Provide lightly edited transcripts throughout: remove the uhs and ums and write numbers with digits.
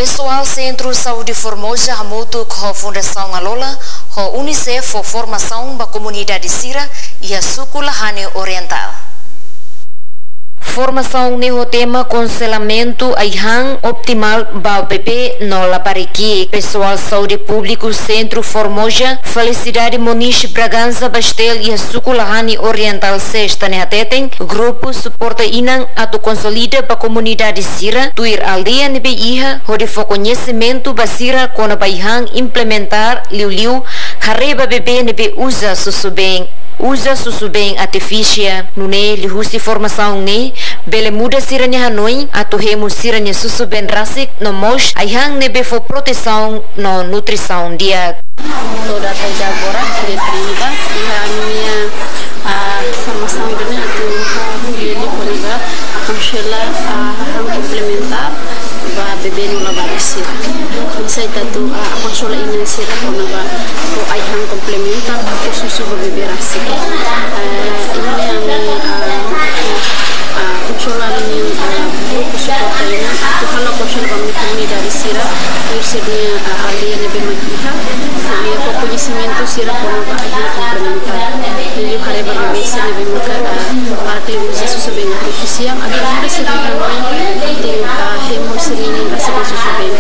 Pessoal Centro Saúde Formosa hamutu com a Fundação Alola, a Unicef for formação da comunidade Sira e a Suculahane Oriental. Formação no tema conselhamento aihan optimal ba bebê no Lapariqui. Pessoal Saúde Público Centro Formosa, Felicidade Moniz Bragança Bastel e a Suculahane Oriental Sexta Nehateten, grupo suporta inang atu consolida ba comunidade Sira, tuir aldeia nebe iha, hode fo conhecimento basira kona baihan implementar liu hareba bebê nebe usa susubeng. Usa susubeng artifícia nune lihusi formação ne bele muda siranya hanoi atu hemu siranya susubeng rasik no mos ayhang nebe fo proteção no nutrição dia. Toda saja agora de 30 e a minha formação ini atu ele poniga conchela complementar ba bebê no labarisir. Saya tatu consola ini sira kona ba ko ayhang complementar ko susu ba bebê rasik. Ini yang consola ini grupo suporta ini atu hala consola kami comunidade sira irsedia aldeia nebe makiha e o conhecimento sira kona ba ayhang complementar. Ele hareba bebê se nebe maka parte usa susu bem artificial agora sira de hemo sirine rasa susu bem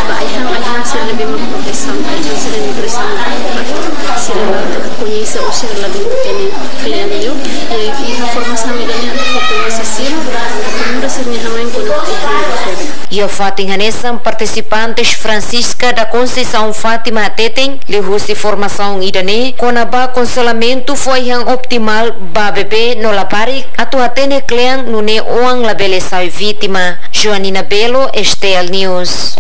ba ayhang sira nebe maka proteção ayhang sira nebe proteção sira conhece o sira lebih kene klien yo e a formação medalha fokus sira muda sirnya hamain kono ayhang. E a Fátima Hanesam, participantes Francisca da Conceição Fátima Teteng, lihusi formação idane, konaba consolamento foi yang optimal ba bebê no Lapariqui, atu atene kleang nune oang labele sai vítima. Joanina Belo, Estel News.